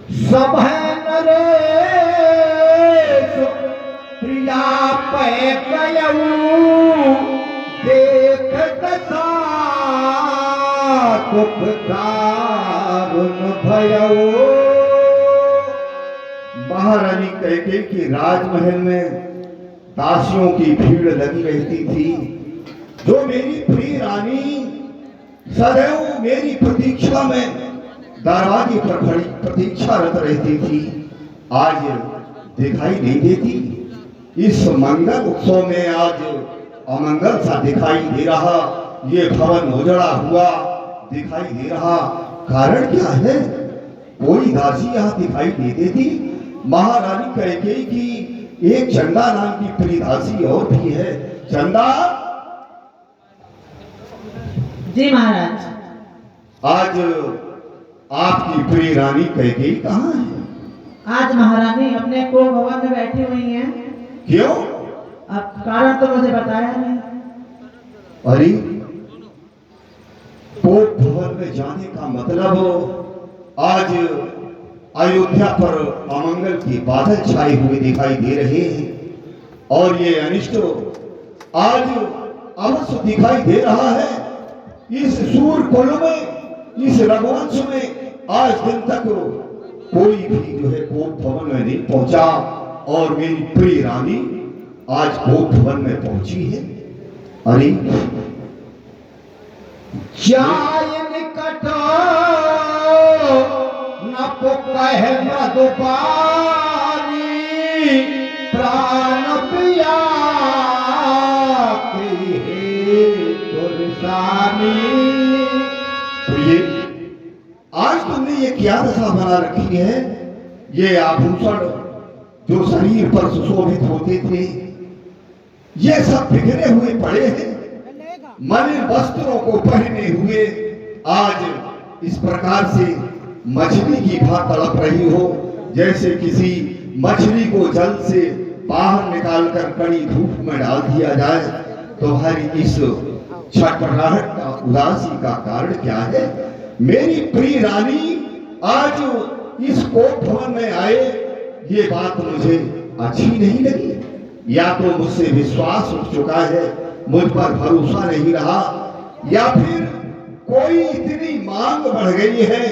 सब है नरेश प्रिया पे कयऊ देख दशा दुख दारुण भयऊ। महारानी कैकेयी के राजमहल में दासियों की भीड़ लगी रहती थी। जो मेरी प्रिय रानी सदैव मेरी प्रतीक्षा में दरवाजे पर खड़ी प्रतीक्षारत रहती थी, आज दिखाई नहीं देती। इस मंगल उत्सव में आज अमंगल सा दिखाई दे रहा। ये भवन उजड़ा हुआ दिखाई दे रहा। कारण क्या है? कोई दासी यहाँ दिखाई नहीं देती। महारानी कैकेयी की एक चंदा नाम की प्रिय दासी और भी है। चंदा। जी महाराज। आज आपकी प्रिय रानी कैकेयी कहाँ है? आज महारानी अपने को भवन में बैठी हुई हैं। क्यों? अब कारण तो मुझे बताया नहीं। अरे कोप भवन में जाने का मतलब आज अयोध्या पर अमंगल के बादल छाए हुए दिखाई दे रहे हैं और ये अनिष्ट आज अवश्य दिखाई दे रहा है। इस सूरकुल में, इस रघुवंश में आज दिन तक कोई भी जो है कोप भवन में नहीं पहुंचा और मेरी प्रिय रानी आज कोप भवन में पहुंची है। अरे जाय निकट न पुकह मधुपानी प्राण पिया प्रिय, आज तुमने ये क्या दशा बना रखी है? ये आभूषण जो शरीर पर सुशोभित होते थे ये सब बिखरे हुए पड़े हैं। मलिन वस्त्रों को पहने हुए आज इस प्रकार से मछली की भांति तड़प रही हो, जैसे किसी मछली को जल से बाहर निकालकर कड़ी धूप में डाल दिया जाए। तुम्हारी इस छटपटाहट का, उदासी का कारण क्या है? मेरी प्रिय रानी आज इस कोप भवन में आए, ये बात मुझे अच्छी नहीं लगी। या तो मुझसे विश्वास उठ चुका है, मुझ पर भरोसा नहीं रहा, या फिर कोई इतनी मांग बढ़ गई है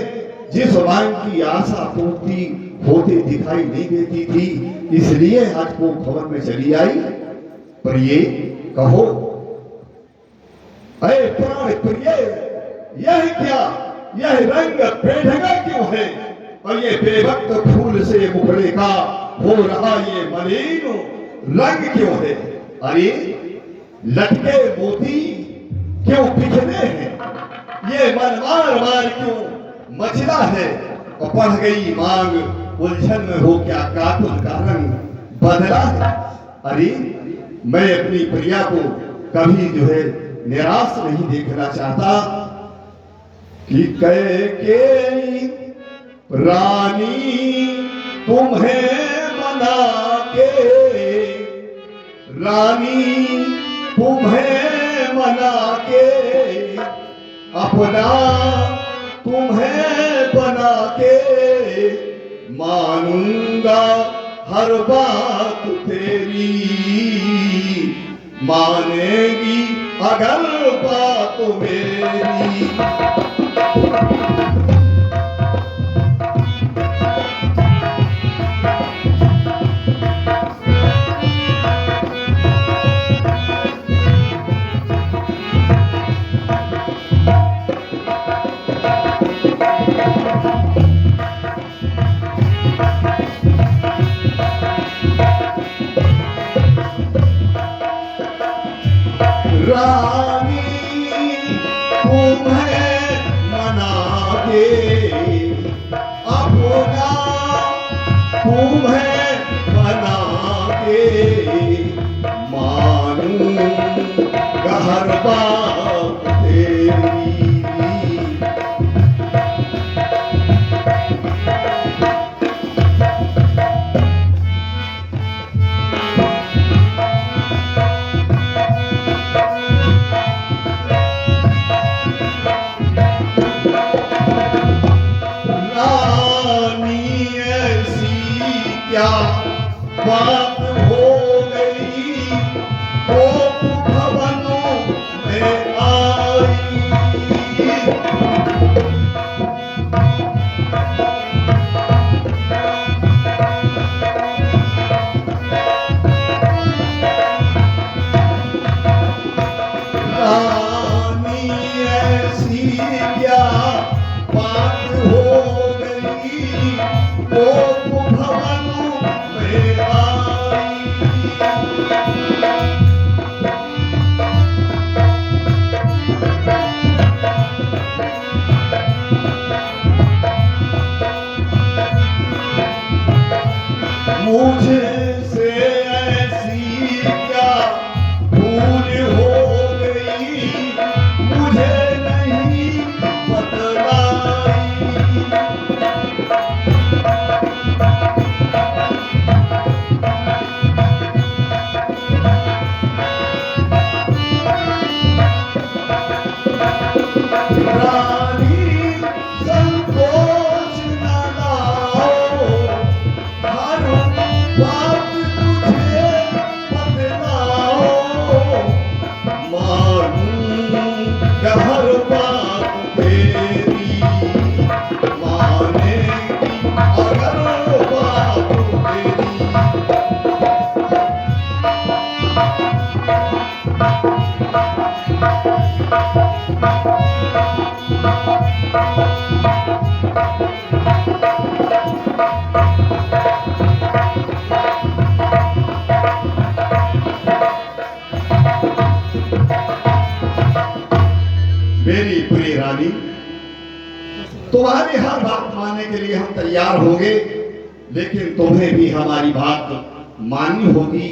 जिस मांग की आशा पूर्ति होते दिखाई नहीं देती थी, इसलिए आज कोप भवन में चली आई। प्रिय कहो, अरे प्राण प्रिय, यह क्या, यह रंग बेढंगा क्यों है? और ये बेवक्त फूल से मुखड़े का हो रहा ये मलिन रंग क्यों है? अरे लटके मोती क्यों बिखरे हैं? ये मन मार मार क्यों मचला है? और बढ़ गई मांग, उलझन में हो क्या कातुल का रंग बदला है? अरे मैं अपनी प्रिया को कभी जो है निराश नहीं देखना चाहता कि कैकेयी रानी तुम्हें मना के, रानी तुम्हें मना के, अपना तुम्हें बना के मानूंगा हर बात तेरी, मानेगी अगर बात मेरी। रानी तुम्हें मना के, अपना तुम्हें मना के मानूंगा हर बात तेरी। रानी बात हो गई तो भवनों में आई। रानी ऐसी क्या बात हो गई वो भवनों में आई। मुझे से ऐसी क्या भूल हो गई मुझे नहीं बतलाई। रानी संकोच न लाओ हर बात तुझे बतलाओ। मानूं क्या हर बात तेरी मानेगी अगर बात तेरी। मेरी प्रिय रानी, तुम्हारी हर बात मानने के लिए हम तैयार होंगे, लेकिन तुम्हें भी हमारी बात माननी होगी।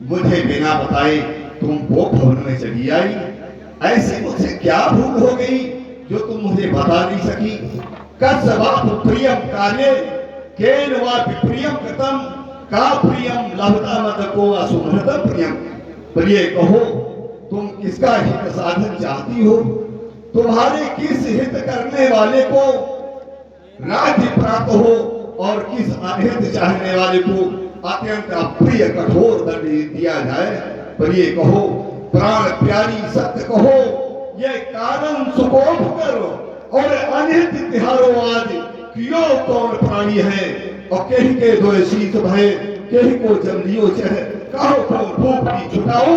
मुझे बिना बताए तुम वो भवन में चली आई। ऐसे मुझसे क्या भूल हो गई जो तुम मुझे बता नहीं सकी। कस्वाप प्रियम कार्य केन वा विप्रियम कृतम का प्रियम लभता मत को असुमृतम प्रियम। प्रिय कहो, तुम किसका हित साधन चाहती हो? तुम्हारे किस हित करने वाले को राज्य प्राप्त हो और किस अहित चाहने वाले को अत्यंत अप्रिय कठोर दंड दिया जाए? पर ये कहो, प्राण प्यारी सत्य कहो, ये कारण सुकोप करो और अनिहित तिहारो आज कियो कौन प्राणी है। और कहीं के दो शीत भय कहीं को जमलियो चह कहो कौन भूख की छुटाओ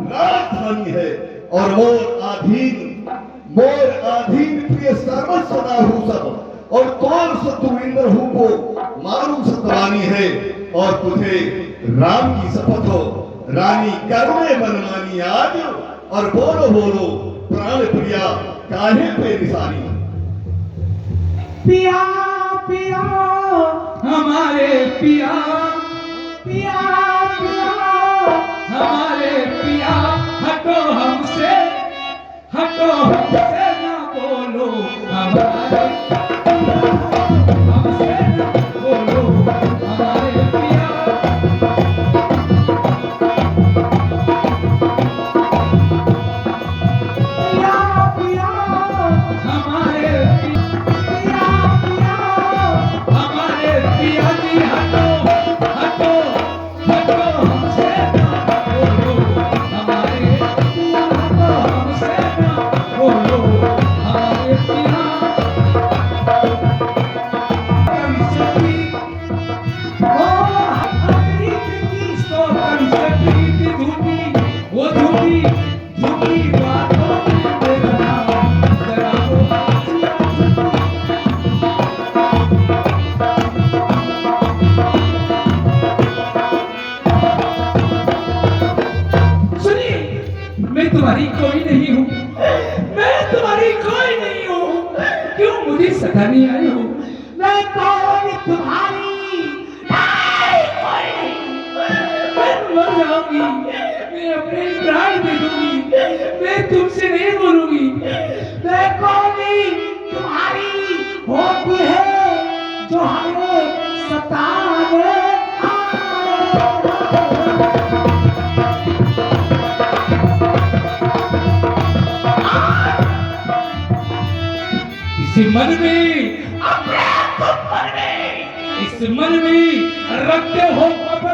राजधानी है। और मोर आधीन प्रिय सर्वस्व हूँ सब और तोर सतु इंद्र हूँ को मारू सतवानी है। और तुझे राम की शपथ हो रानी करने मनमानी आज। और बोलो बोलो प्राण प्रिया काहे पे निशानी। पिया पिया हमारे पिया पिया पिया हमारे पिया हटो हमसे ना बोलो हमारे हमसे ना बोलो हमारे पिया। पिया पिया हमारे पिया पिया हमारे पिया जी हटो हटो हटो हमसे ना बोलो हमारे पिया हटो हमसे ना बोलो हमारे पिया। वो झूठी झूठी बातों में तेरा जरा वो सुनिए, मैं तुम्हारी कोई नहीं हूँ, मैं तुम्हारी कोई नहीं हूँ। क्यों मुझे सताने आई हो? मैं कौन तुम्हारी कोई नहीं। मैं मर जाऊंगी, मैं अपने प्राण दे दूंगी, मैं तुमसे नहीं बोलूंगी। मैं कौन तुम्हारी होती है जो हमें सताने इस मन में अपने इस मन में रखते हो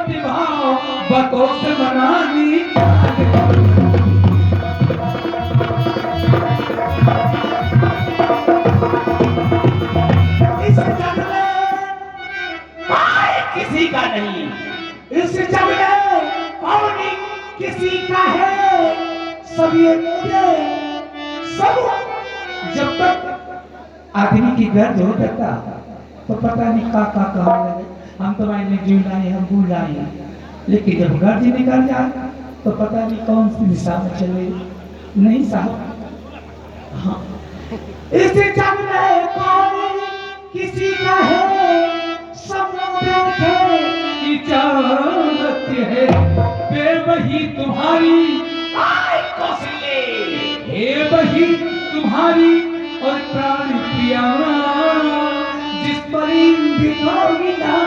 प्रतिभा बातों से मनानी। इस जग में कोई किसी का नहीं, इस जग में कौन किसी का है, सब ये मुझे सब। जब तक आदमी की गर्ज हो जाता तो पता नहीं का कहा लगे, हम तो मैंने जीना है, हम भूल जाए, लेकिन जब गर्ज निकल जाए तो पता नहीं कौन सी दिशा में चले। नहीं साहब, हाँ, इस जग में कौन किसी का है, सब देखे इजाजत है। वे वही तुम्हारी आय कौशल्य, हे वही तुम्हारी और प्राण प्रिया, जिस पर इंद्रियों ना।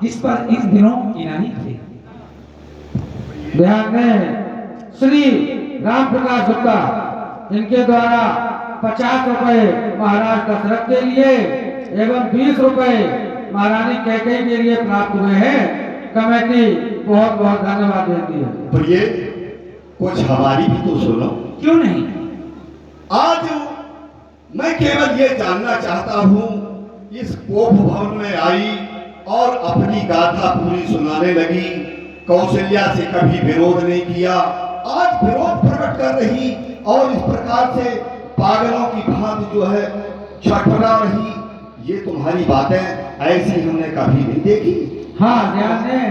जिस पर इस दिनों इनानी थे। ध्यान में श्री राम प्रकाश गुप्ता, इनके द्वारा 50 रुपए महाराज दशरथ के लिए एवं 20 रुपए महारानी कैकेयी के लिए प्राप्त हुए हैं। कमेटी बहुत बहुत धन्यवाद देती है। प्रिय, कुछ हमारी भी तो सुनो। क्यों नहीं? आज मैं केवल ये जानना चाहता हूँ, इस कोप भवन में आई और अपनी गाथा पूरी सुनाने लगी, कौशल्या से कभी विरोध नहीं किया, आज विरोध प्रकट कर रही और इस प्रकार से पागलों की भांति जो है छटपटा रही। ये तुम्हारी बातें ऐसी हमने कभी नहीं देखी। हाँ, ध्यान दें,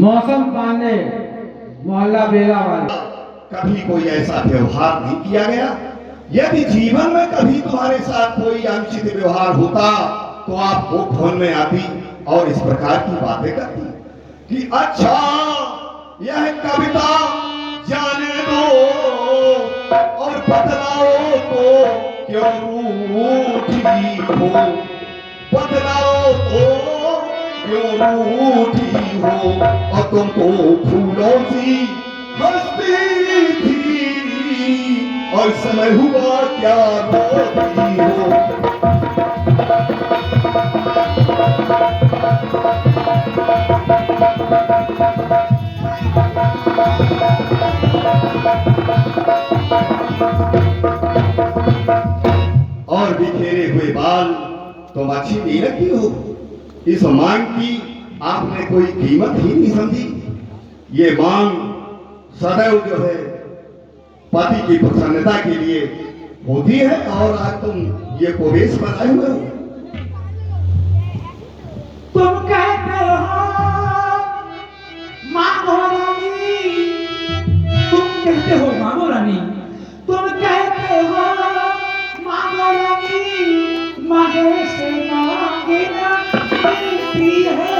मौसम पांडे मोहल्ला बेला वाले, कभी कोई ऐसा व्यवहार नहीं किया गया। यदि जीवन में कभी तुम्हारे साथ कोई अनुचित व्यवहार होता तो आप वो फोन में आती और इस प्रकार की बातें करती कि अच्छा यह कविता जाने दो और बदलाओ तो क्यों रूठी हो, बदलाओ तो क्यों रूठी हो, और तुम तो फूलों सी हंसती थी और समय हुआ क्या रोती हो। और बिखेरे हुए बाल तुम अच्छी नहीं रखी हो। इस मांग की आपने कोई कीमत ही नहीं समझी। ये मांग सदैव जो है पति की प्रसन्नता के लिए होती है, और आज तुम ये कोवेश बनाए हुए हो। तुम कहते हो मांगो रानी, तुम कहते हो मांगो रानी, तुम कहते हो मांगो रानी, मांगे से मांगे ना मिलती है।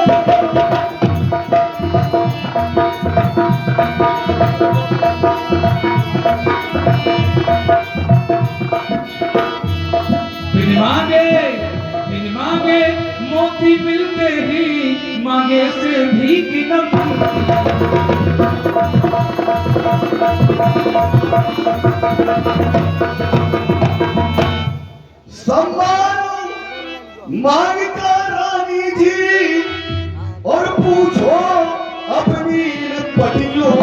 बिन मांगे मोती मिलते ही, मांगे से भी न सम्मान मांगता रानी जी, और पूछो अपनी पतियों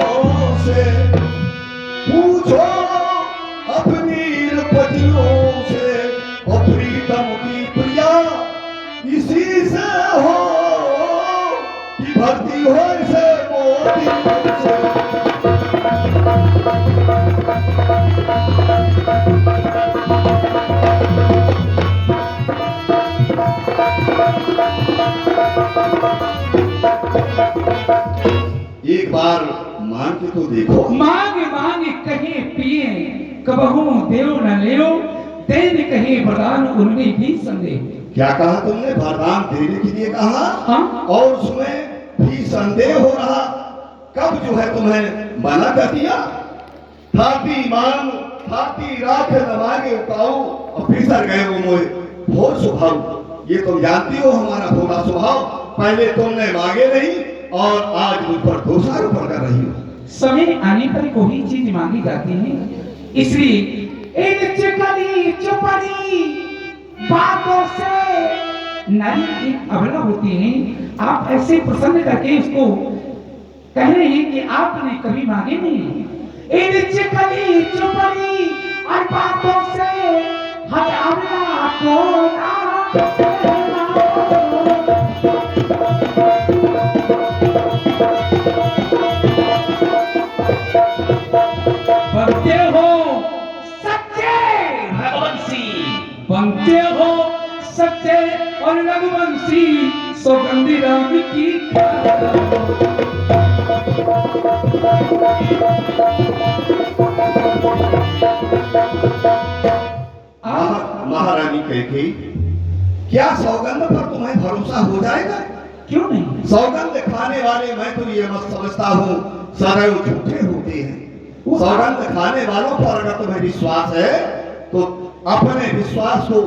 से, पूछो अपनी पतियों से, और प्रीतम की प्रिया इसी से हो कि भर्ती हो इसे मोतियों से। एक बार मांग के तो देखो। मांग मांग कहीं पिए, कबहू देव न लेओ, देन कहीं वरदान उनमें भी संदेह। क्या कहा तुमने? वरदान देने के लिए कहा। हाँ? और उसमें भी संदेह हो रहा। कब जो है तुम्हें मना कर दिया? थाती मांग थाती राख न मांगे उकाऊ, और फिसर गए वो मोए भोर सुभाऊ। ये तुम जानती हो हमारा भोला स्वभाव। पहले तुमने मांगे नहीं और आज मुझ पर दोषारोपण कर रही हो। समय आने पर कोई चीज मांगी जाती है, इसलिए इन चिकनी चुपड़ी बातों से नारी एक अबला होती है। आप ऐसे प्रसन्न करके उसको कह रहे हैं कि आपने कभी मांगे नहीं। इन चिकनी चुपड़ी और बातों से हर अबला को ना बनते हो सच्चे रघुवंशी, बनते हो सच्चे और रघुवंशी, सौगंधी राम की महारानी कैकेयी, क्या सौगंध पर तुम्हें भरोसा हो जाएगा? क्यों नहीं? सौगंध खाने वाले मैं तो ये मत समझता हूँ सदैव झूठे होते हैं। सौगंध खाने वालों पर अगर तुम्हें विश्वास है तो अपने विश्वास को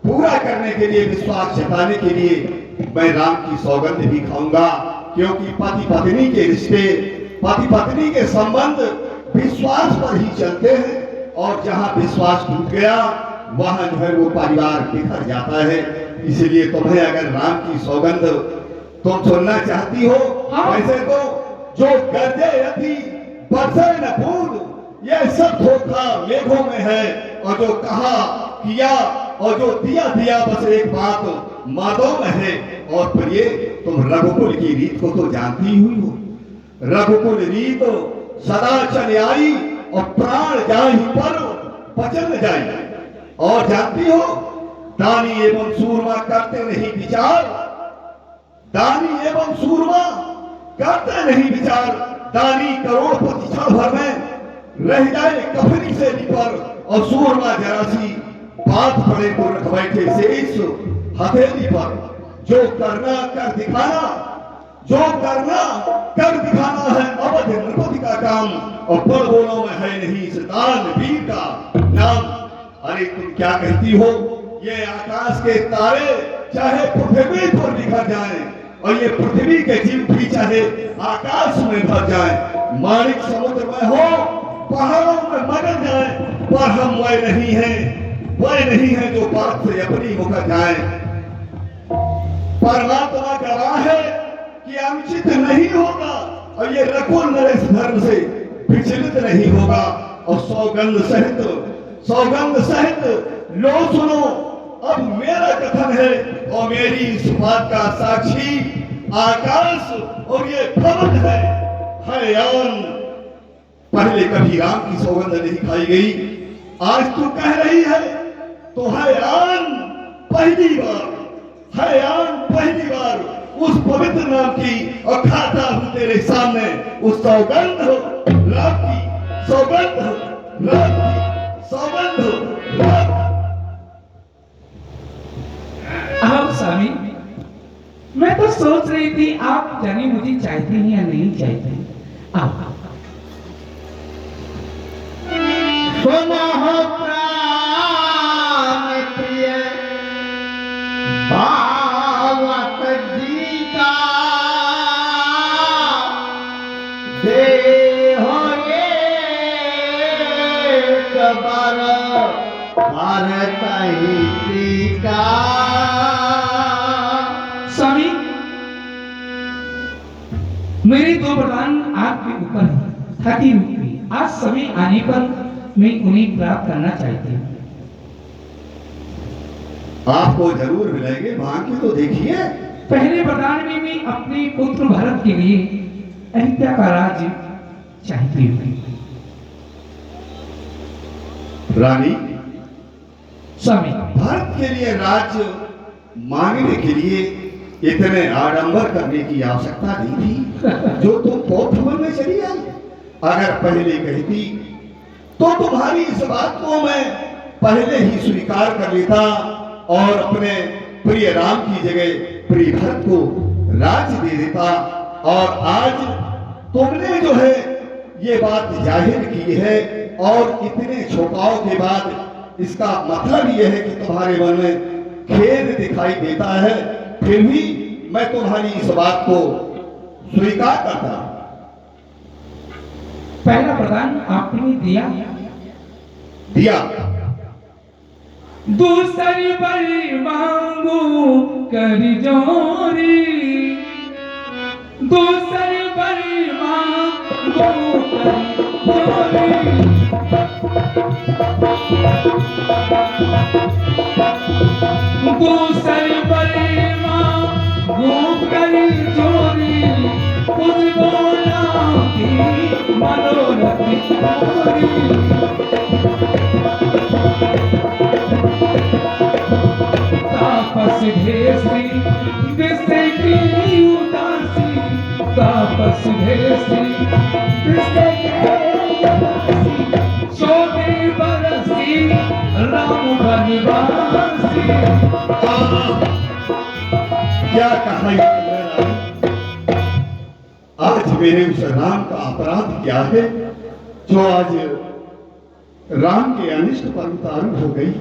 पूरा करने के लिए, विश्वास जताने के लिए मैं राम की सौगंध भी खाऊंगा, क्योंकि पति पत्नी के रिश्ते, पति पत्नी के संबंध विश्वास पर ही चलते हैं, और जहां विश्वास टूट गया वहां जो है वो परिवार बिखर जाता है। इसलिए तुम्हें अगर राम की सौगंध तुम सुनना चाहती हो, वैसे तो जो गर्जे यदि बरसे न बूंद, ये सब धोखा मेघों में है, और जो कहा किया और जो दिया दिया बस एक बात मादों में है। और फिर ये तुम रघुकुल की रीत को तो जानती हुई हो। रघुकुल रीत सदा चल आई और प्राण जाहि पर बचन जाई। और जानती हो दानी एवं सूरमा करते नहीं विचार, दानी एवं सूरमा करते नहीं विचार, दानी करोड़पति क्षण भर में रह जाए कफनी से लिपर, और सूरमा जरासी बात पड़े तो रख बैठे शेष हथेली पर। जो करना कर दिखाना, जो करना कर दिखाना है अवध नृपति का काम, और बड़ बोलों में है नहीं इस दानवीर का नाम। अरे तुम क्या कहती हो, ये आकाश के तारे चाहे पृथ्वी पर बिखर जाएं, और ये पृथ्वी के जीव भी चाहे आकाश में भर जाएं, माणिक समुद्र में हो, पहाड़ों में मगन जाए, पर हम वह नहीं हैं, वह नहीं है जो बात से अपनी मुकर जाए। परमात्मा का राह है कि अनुचित नहीं होगा, और ये रघुकुल नरेश धर्म से विचलित नहीं होगा। और सौगंध सहित लो सुनो, अब मेरा कथन है, और मेरी इस बात का साक्षी आकाश और ये भवन है। हयान पहले कभी राम की सौगंध नहीं खाई गई, आज तू कह रही है तो हयान पहली बार, हयान पहली बार उस पवित्र नाम की, और खाता हूं तेरे सामने उस सौगंध राम की, सौगंध राम की, सौगंध राम। अब स्वामी, मैं तो सोच रही थी आप जाने मुझे चाहते हैं या नहीं चाहते। आप सुनो हो प्राण प्रिय भावत गीता, देहो एक बार भारत ही का। स्वामी, मेरे दो वरदान आपके ऊपर है, ताकि आज समय आने पर मैं उन्हें प्राप्त करना चाहती हूँ। आपको जरूर मिलेंगे, वहां की तो देखिए। पहले वरदान में मैं अपने पुत्र भरत के लिए अहिल्या का राज्य चाहती हूँ। रानी, स्वामी, भारत के लिए राज्य मांगने के लिए इतने आडंबर करने की आवश्यकता नहीं थी जो तुम पौधवन में चली आई। अगर पहले कहती तो तुम्हारी इस बात को मैं पहले ही स्वीकार कर लेता, और अपने प्रिय राम की जगह प्रिय भरत को राज्य दे देता। और आज तुमने जो है ये बात जाहिर की है, और इतने छुपाव के बाद इसका मतलब यह है कि तुम्हारे मन में खेद दिखाई देता है, फिर भी मैं तुम्हारी इस बात को स्वीकार करता हूं। पहला प्रदान आपने दिया, दूसरी बार मांगू कर जोरी, दूसरी बार मांगू कर जोरी, दूसरी बार मांगू कर जोरी, मुझको लाती मनोरथ मोरी। तापस भेसी दिसे की उदासी, तापस भेसी दिसे की उदासी, शोभे बरसी राम बनवासी। क्या कहा ये तुमने? आज मेरे उस राम का अपराध क्या है जो आज राम के अनिष्ट पर उतारू हो गई?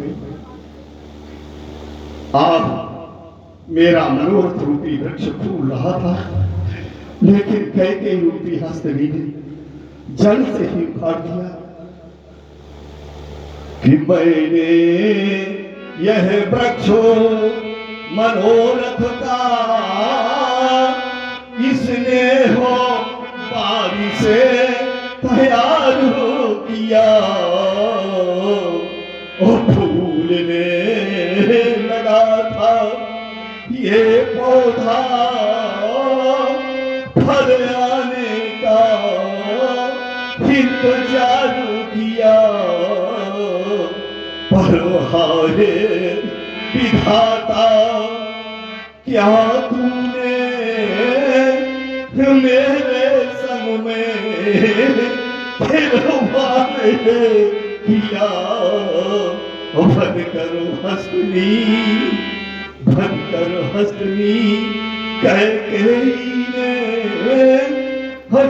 आप मेरा मनोरथ रूपी वृक्ष फूल रहा था, लेकिन कैकेयी रूपी हस्तनी ने जल से ही उखाड़ दिया कि मैंने यह वृक्ष मनोरथ का इसने हो बारी से तैयार हो किया, और फूलने लगा था ये पौधा फल आने का इंतजार किया, पर हारे विधाता क्या तूने मेरे संग में खिलवाड़ किया। बंद करो हंसनी, बंद करो हंसनी, कैकेयी ने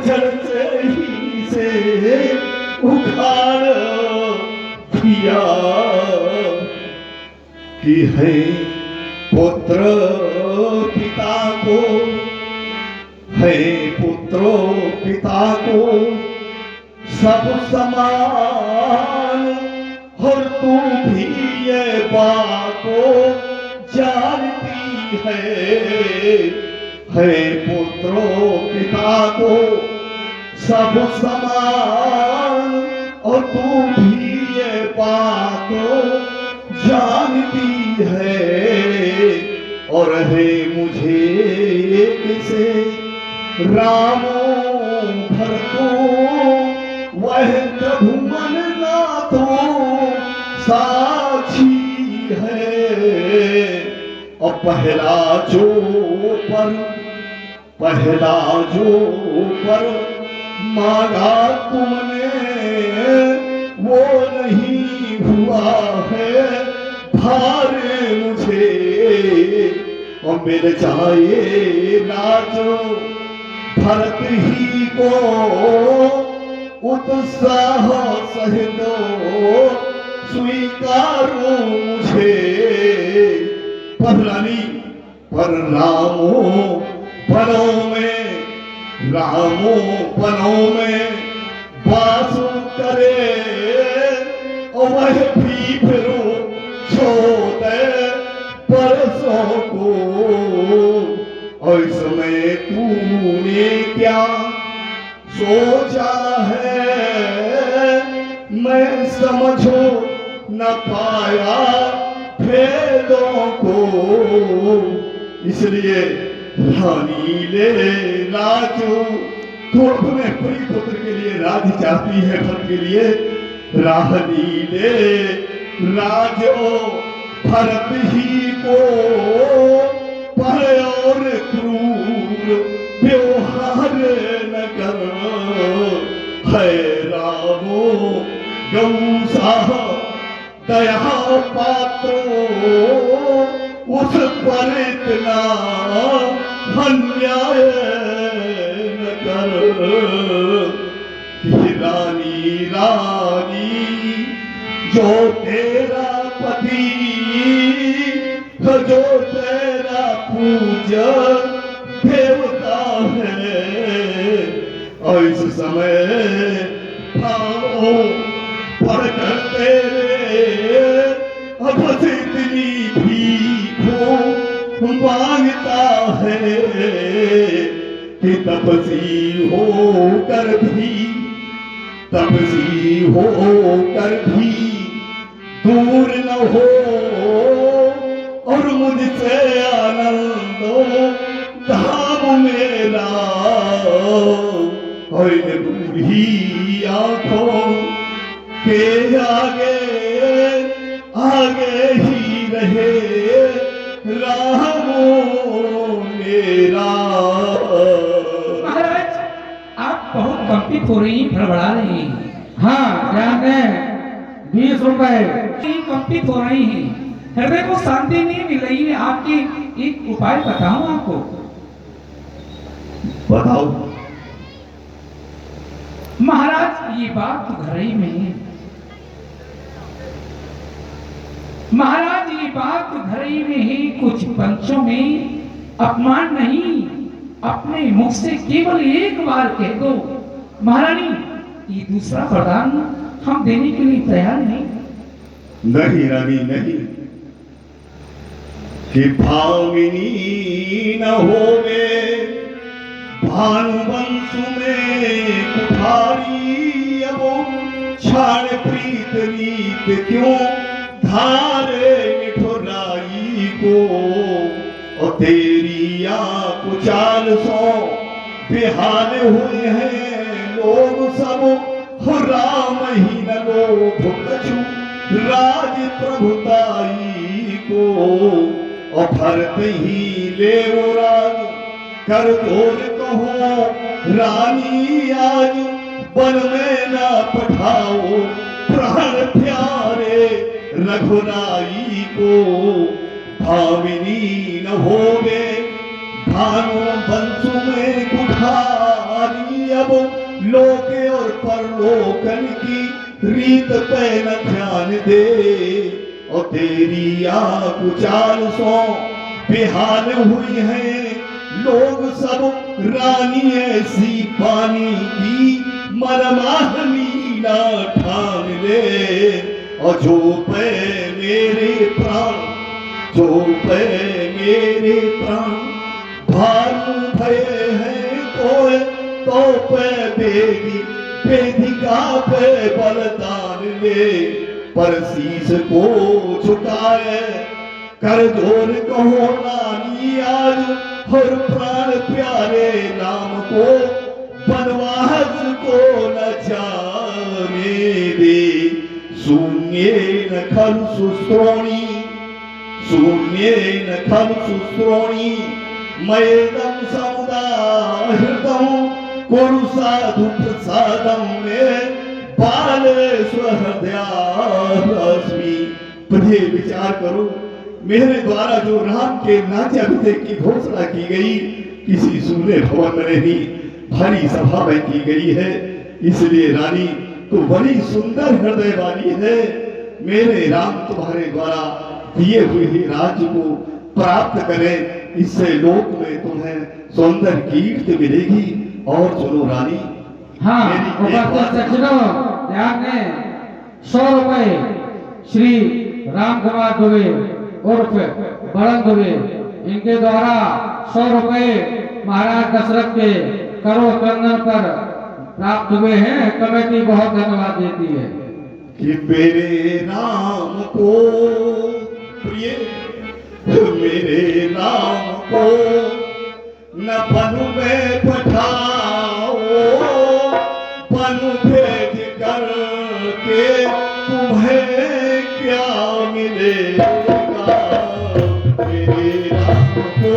जल से ही से उखाड़ दिया कि है पुत्र पिता को, है पुत्र पिता को सब समान, और तू भी ये बात को जानती है पुत्र पिता को सब समान, और तू भी ये बात को जानती है, और है मुझे किसे रामो भर को वह प्रभु मन ना तो साक्षी है। और पहला जो पर मांगा तुमने वो नहीं हुआ है भारे मुझे, और मिल जाए राजो भरत ही को उत्साह सहित स्वीकारो मुझे, पर रानी पर रामो बनों में वास करे, और वह भी फिरो छोड़े परसों को, और इसमें तूने क्या सोचा है मैं समझो न पाया भेदों को, इसलिए रानी ले राजो तू अपने प्रिय पुत्र के लिए राज चाहती है, भरत के लिए रानी ले राजो भरत ही को पर और क्रूर व्यवहार न कर, है रामो गौसाह दया पात्रो उस पर इतना अन्याय न कर, कि रानी जो तेरा पति जो तेरा पूजा देवता है, और इस समय भावों पढ़कर तेरे अब से इतनी भीखों मांगता है कि तपसी होकर भी दूर न हो, और मुझसे आनंदो धाम मेरा, और इन बूढ़ी आंखों के आगे ही रहे रामो मेरा। महाराज, आप बहुत कंपित हो रही हैं, भड़बड़ा रही हैं। हाँ, ध्यान दें, 20 रुपए। कंपित हो रही हैं, हृदय को शांति नहीं मिल रही है। आपकी एक उपाय बताऊं आपको? बताओ। महाराज, ये बात तो घर ही में है। महाराज, ये बात तो घर ही में है। कुछ पंचों में अपमान नहीं, अपने मुख से केवल एक बार कह दो, महारानी ये दूसरा वरदान हम देने के लिए तैयार नहीं। नहीं रानी नहीं, कि भामिनी न होवे भानुवंश में कुठारी, अब छाड़ प्रीत रीत क्यों धारे मिठुराई को, और तेरी आंख चाल सो बेहाल हुए हैं लोग सब, हो राम ही न लोभ कछु राज प्रभुताई को, और भरत ही ले राज कर तोर कहो रानी, आज वन में ना पठाओ प्राण प्यारे रघुराई को, भामिनी न होवे भानु बंसु में कुठारी, अब लोके और परलोकन की रीत पे न ध्यान दे, और तेरी आंख चाल सो बेहाल हुई है लोग सब, रानी ऐसी पानी की मनमाहनी ना ठान ले, और जो पे मेरे प्राण भानु भय है तो पे वेदिका पे बलिदान ले, पर शीश को झुकाए कर जोर कहो नानी, आज हर प्राण प्यारे राम को बनवास को न जाने दे, शून्येन खलु शुश्रोणी मयेदं समुदाहृतं कुरु साधु प्रसादं मे बाले स्वहृदयास्मि। पढ़े विचार करो, मेरे द्वारा जो राम के नाट्याभिषेक की घोषणा की गई, किसी सूने भवन में नहीं भारी सभा में की गई है, इसलिए रानी तो बड़ी सुंदर हृदय वाली है। मेरे राम तुम्हारे द्वारा दिए हुए ही राज्य को प्राप्त करें, इससे लोक में तुम्हें सौंदर्य कीर्ति मिलेगी। और चलो रानी, हाँ, मेरी एक बात सज्जनों ध्यान दें, 100 रुपए श्री राम कुमार दुबे उर्फ बड़न दुबे, इनके द्वारा 100 रुपए महाराज दशरथ के करो कंगन पर प्राप्त हुए हैं। कमेटी बहुत धन्यवाद देती है। कि मेरे राम को प्रिय, मेरे राम को न बन में पठाओ, बन भेज कर के तुम्हें क्या मिलेगा, मेरे राम को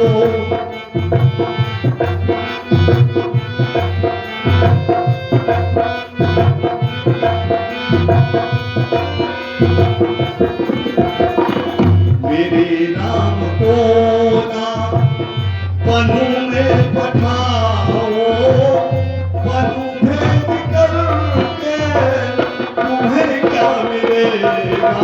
मेरे राम को ना बनु में पठाओ, बनु भेज कर के तुम्हें क्या मिलेगा,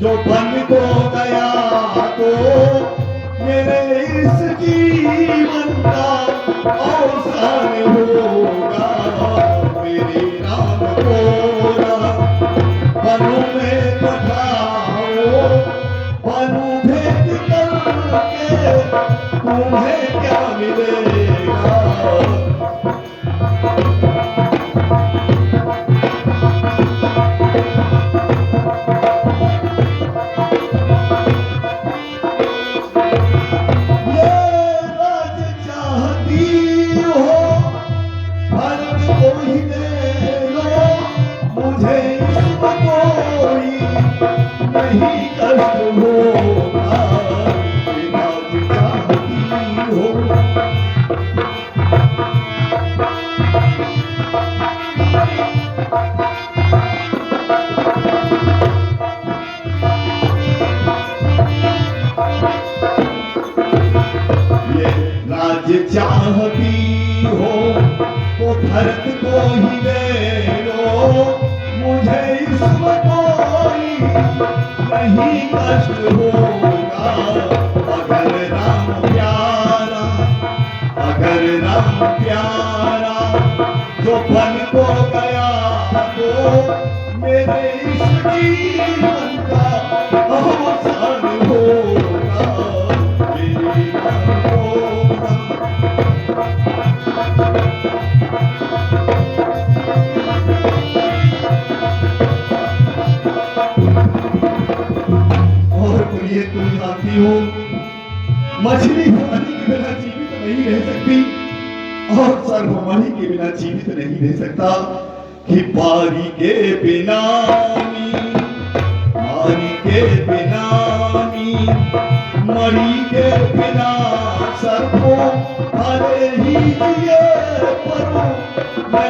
जो बन को गया तो मेरे इस जीवन का अवसान होगा। मेरे राम को बनू में पठाओ, बनू भेद करके तुम्हें क्या मिलेगा। नहीं कष्ट होगा, राज चाहती हो। ये राज चाहती हो तो भरत को ही ले लो, मुझे इसमें कोई नहीं कष्ट होगा। अगर राम प्यारा, अगर राम प्यारा जो बन को गया तो मेरे इस जीवन का अवसान होगा। मेरे राम होगा। ये तुम जानती हो, मछली पानी के बिना जीवित नहीं रह सकती और सर्वमणि के बिना जीवित नहीं रह सकता। कि पारी के बिना पानी के बिना मणि के बिना सर्वो भले ही जिए परो मैं